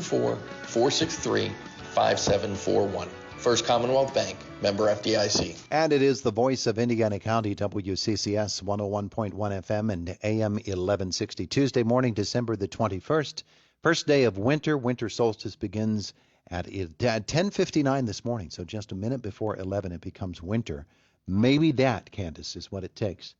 724-463-5741. First Commonwealth Bank, member FDIC. And it is the voice of Indiana County, WCCS 101.1 FM and AM 1160. Tuesday morning, December the 21st. First day of winter. Winter solstice begins at 10:59 this morning. So just a minute before 11, it becomes winter. Maybe that, Candace, is what it takes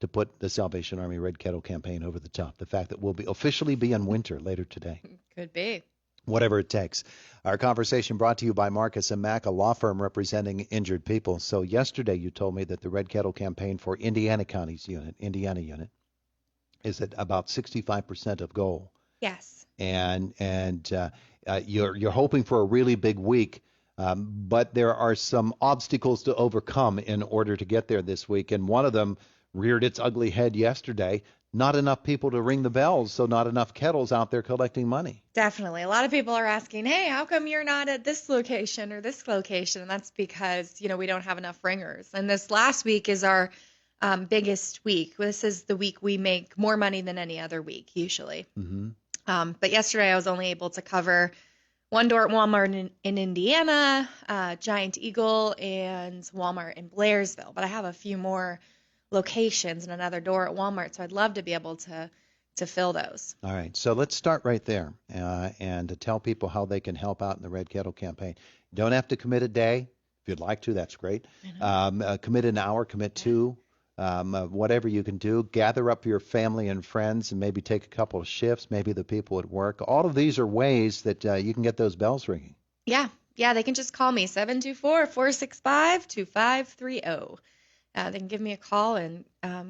to put the Salvation Army Red Kettle campaign over the top. The fact that we'll officially be in winter later today. Could be. Whatever it takes. Our conversation brought to you by Marcus & Mack, a law firm representing injured people. So yesterday you told me that the Red Kettle campaign for Indiana unit, is at about 65% of goal. Yes. And you're hoping for a really big week, but there are some obstacles to overcome in order to get there this week. And one of them reared its ugly head yesterday. Not enough people to ring the bells, so not enough kettles out there collecting money. Definitely. A lot of people are asking, hey, how come you're not at this location or this location? And that's because, we don't have enough ringers. And this last week is our biggest week. This is the week we make more money than any other week, usually. Mm-hmm. But yesterday I was only able to cover one door at Walmart in Indiana, Giant Eagle, and Walmart in Blairsville. But I have a few more locations and another door at Walmart, so I'd love to be able to fill those. All right, so let's start right there and to tell people how they can help out in the Red Kettle campaign. You don't have to commit a day. If you'd like to, that's great. Commit an hour, commit two, whatever you can do. Gather up your family and friends and maybe take a couple of shifts, maybe the people at work. All of these are ways that you can get those bells ringing. Yeah, they can just call me, 724-465-2530. They can give me a call and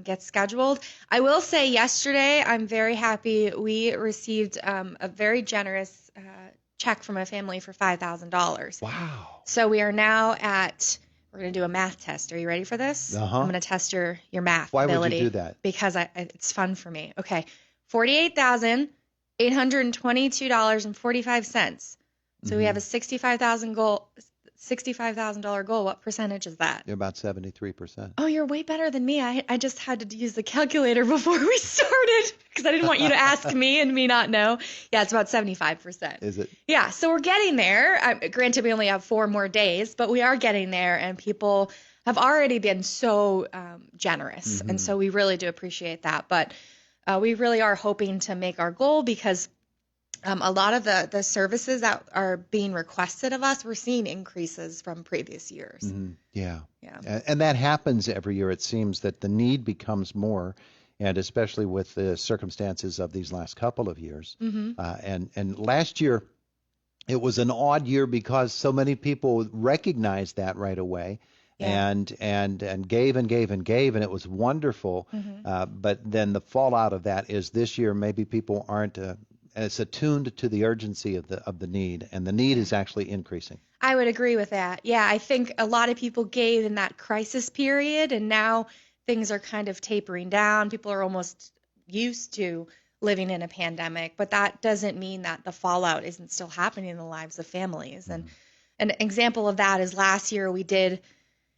get scheduled. I will say yesterday, I'm very happy. We received a very generous check from a family for $5,000. Wow. So we are now we're going to do a math test. Are you ready for this? Uh-huh. I'm going to test your math ability. Why would you do that? Because it's fun for me. Okay. $48,822.45. So we have a $65,000 goal. What percentage is that? You're about 73%. Oh, you're way better than me. I just had to use the calculator before we started because I didn't want you to ask me and me not know. Yeah, it's about 75%. Is it? Yeah, so we're getting there. Granted, we only have 4 more days, but we are getting there, and people have already been so generous, and so we really do appreciate that. But we really are hoping to make our goal because a lot of the services that are being requested of us, we're seeing increases from previous years. Mm-hmm. Yeah. And that happens every year. It seems that the need becomes more, and especially with the circumstances of these last couple of years. And last year, it was an odd year because so many people recognized that right away. Yeah. And gave, and it was wonderful. But then the fallout of that is this year maybe people aren't as attuned to the urgency of the need, and the need is actually increasing. I would agree with that. Yeah, I think a lot of people gave in that crisis period, and now things are kind of tapering down. People are almost used to living in a pandemic, but that doesn't mean that the fallout isn't still happening in the lives of families. And an example of that is last year we did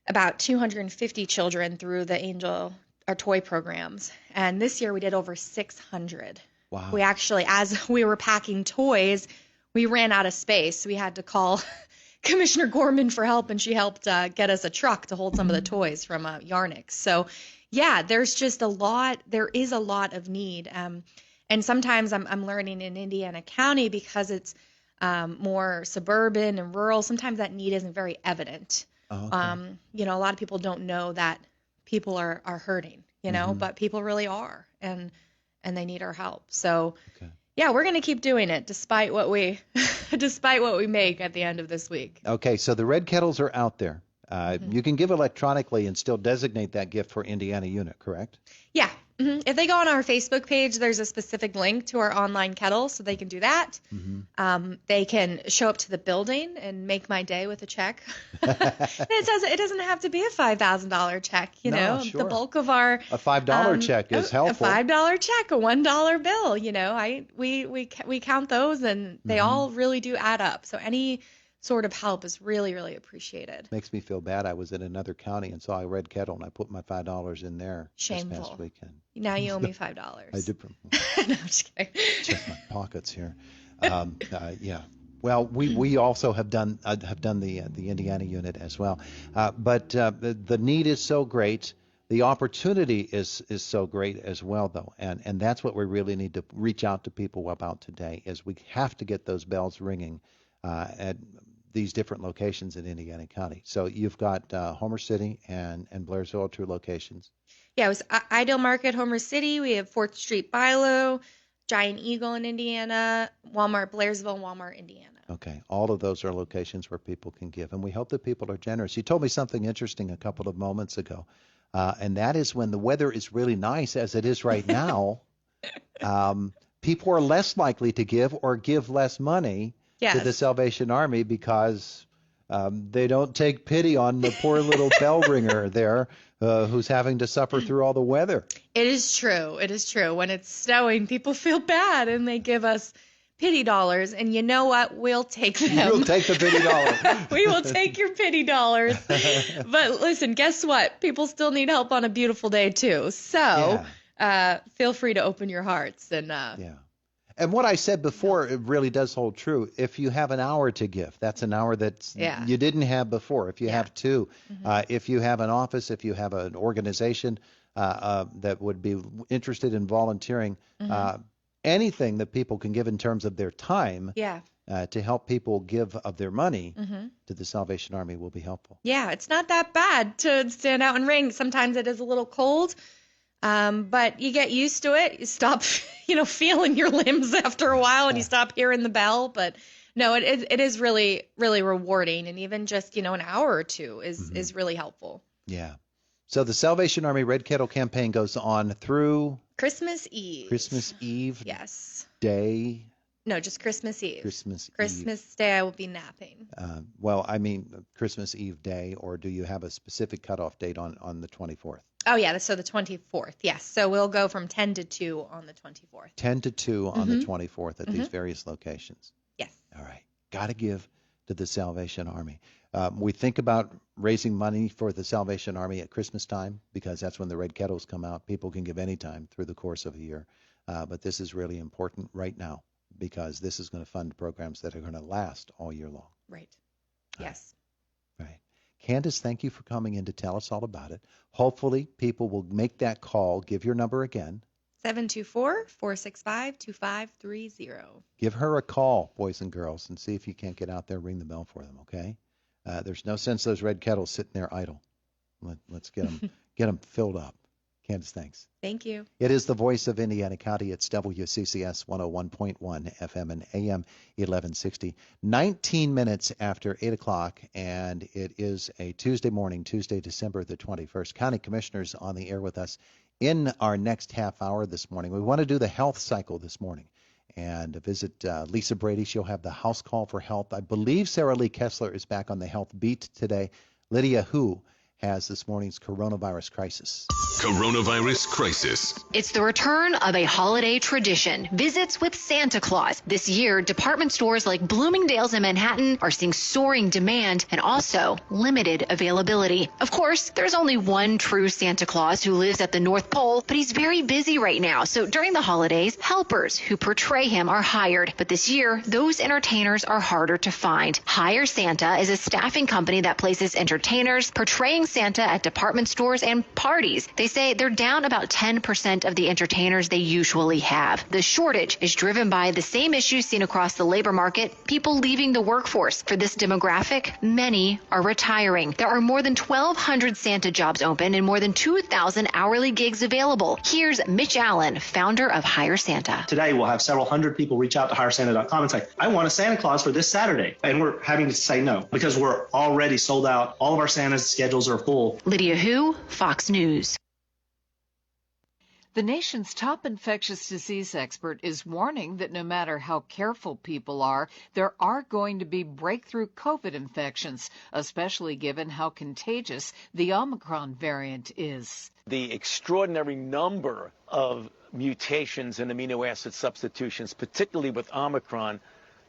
about 250 children through the toy programs, and this year we did over 600. Wow. We actually, as we were packing toys, we ran out of space. We had to call Commissioner Gorman for help, and she helped get us a truck to hold some of the toys from Yarnix. So, yeah, there is a lot of need. And sometimes I'm learning in Indiana County because it's more suburban and rural. Sometimes that need isn't very evident. Okay. A lot of people don't know that people are hurting, but people really are. And they need our help. So, yeah, we're going to keep doing it despite what we make at the end of this week. Okay, so the red kettles are out there. You can give electronically and still designate that gift for Indiana unit, correct? Yeah. If they go on our Facebook page, there's a specific link to our online kettle, so they can do that. They can show up to the building and make my day with a check. It doesn't have to be a $5,000 check, No, sure. The bulk of our a $5 check is helpful. A $5 check, a $1 bill, we count those, and they all really do add up. So any sort of help is really, really appreciated. Makes me feel bad. I was in another county and saw a red kettle, and I put my $5 in there. Shameful. This past weekend. Now you owe me $5. I did. No, I'm just kidding. Check my pockets here. Yeah. Well, we also have done the Indiana unit as well, but the need is so great. The opportunity is so great as well, though, and that's what we really need to reach out to people about today. Is we have to get those bells ringing at these different locations in Indiana County. So you've got Homer City and Blairsville, 2 locations. Yeah, it was Ideal Market, Homer City. We have 4th Street, Bilo, Giant Eagle in Indiana, Walmart, Blairsville, Walmart, Indiana. Okay, all of those are locations where people can give, and we hope that people are generous. You told me something interesting a couple of moments ago, and that is when the weather is really nice, as it is right now, people are less likely to give or give less money to the Salvation Army because they don't take pity on the poor little bell ringer there who's having to suffer through all the weather. It is true. It is true. When it's snowing, people feel bad, and they give us pity dollars, and you know what? We'll take them. We'll take the pity dollars. We will take your pity dollars. But listen, guess what? People still need help on a beautiful day too. So feel free to open your hearts and And what I said before, it really does hold true. If you have an hour to give, that's an hour that you didn't have before. If you have 2, if you have an office, if you have an organization that would be interested in volunteering, anything that people can give in terms of their time to help people give of their money to the Salvation Army will be helpful. Yeah, it's not that bad to stand out and ring. Sometimes it is a little cold, but you get used to it. You stop, feeling your limbs after a while, and you stop hearing the bell. But no, it is really, really rewarding, and even just an hour or 2 is really helpful. Yeah. So the Salvation Army Red Kettle campaign goes on through Christmas Eve. Christmas Eve. Yes. Day. No, just Christmas Eve. Christmas Day I will be napping. Well, I mean Christmas Eve day, or do you have a specific cutoff date on the 24th? Oh, yeah, so the 24th, yes. So we'll go from 10 to 2 on the 24th. 10 to 2 on the 24th at these various locations. Yes. All right. Got to give to the Salvation Army. We think about raising money for the Salvation Army at Christmas time because that's when the red kettles come out. People can give any time through the course of a year. But this is really important right now because this is going to fund programs that are going to last all year long. Right. Yes. Right. Candace, thank you for coming in to tell us all about it. Hopefully people will make that call. Give your number again. 724-465-2530. Give her a call, boys and girls, and see if you can't get out there, ring the bell for them, okay? There's no sense those red kettles sitting there idle. Let's get them filled up. Candace, thanks. Thank you. It is the voice of Indiana County. It's WCCS 101.1 FM and AM 1160. 19 minutes after 8 o'clock, and it is a Tuesday morning, Tuesday, December the 21st. County Commissioners on the air with us in our next half hour this morning. We want to do the health cycle this morning and visit Lisa Brady. She'll have the house call for health. I believe Sarah Lee Kessler is back on the health beat today. Lydia Hu has this morning's coronavirus crisis. Coronavirus crisis. It's the return of a holiday tradition, visits with Santa Claus. This year, department stores like Bloomingdale's in Manhattan are seeing soaring demand and also limited availability. Of course, there's only one true Santa Claus who lives at the North Pole, but he's very busy right now. So during the holidays, helpers who portray him are hired. But this year, those entertainers are harder to find. Hire Santa is a staffing company that places entertainers portraying Santa at department stores and parties. They say they're down about 10% of the entertainers they usually have. The shortage is driven by the same issues seen across the labor market, people leaving the workforce. For this demographic, many are retiring. There are more than 1,200 Santa jobs open and more than 2,000 hourly gigs available. Here's Mitch Allen, founder of Hire Santa. Today, we'll have several hundred people reach out to HireSanta.com and say, I want a Santa Claus for this Saturday. And we're having to say no because we're already sold out. All of our Santa's schedules are full. Lydia Hu, Fox News. The nation's top infectious disease expert is warning that no matter how careful people are, there are going to be breakthrough COVID infections, especially given how contagious the Omicron variant is. The extraordinary number of mutations and amino acid substitutions, particularly with Omicron,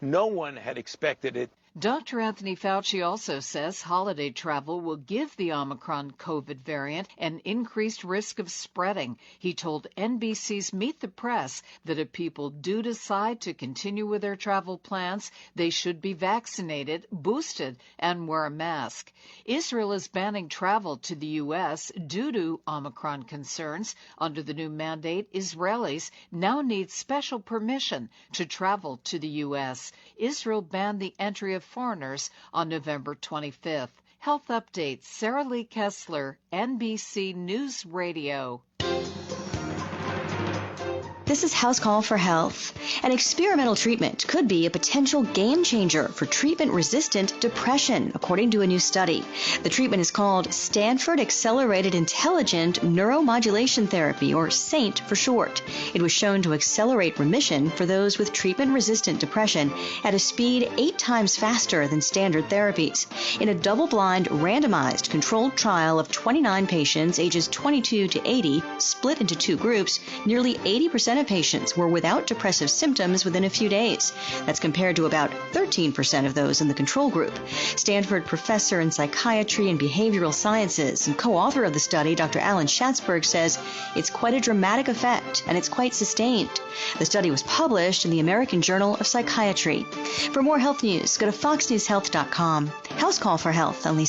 no one had expected it. Dr. Anthony Fauci also says holiday travel will give the Omicron COVID variant an increased risk of spreading. He told NBC's Meet the Press that if people do decide to continue with their travel plans, they should be vaccinated, boosted, and wear a mask. Israel is banning travel to the U.S. due to Omicron concerns. Under the new mandate, Israelis now need special permission to travel to the U.S. Israel banned the entry of foreigners on November 25th. Health updates, Sarah Lee Kessler, NBC News Radio. This is House Call for Health. An experimental treatment could be a potential game changer for treatment-resistant depression, according to a new study. The treatment is called Stanford Accelerated Intelligent Neuromodulation Therapy, or SAINT for short. It was shown to accelerate remission for those with treatment-resistant depression at a speed 8 times faster than standard therapies. In a double-blind, randomized, controlled trial of 29 patients ages 22 to 80, split into 2 groups, nearly 80% of patients were without depressive symptoms within a few days. That's compared to about 13% of those in the control group. Stanford professor in psychiatry and behavioral sciences and co-author of the study, Dr. Alan Schatzberg, says it's quite a dramatic effect and it's quite sustained. The study was published in the American Journal of Psychiatry. For more health news, go to foxnewshealth.com. House Call for Health, only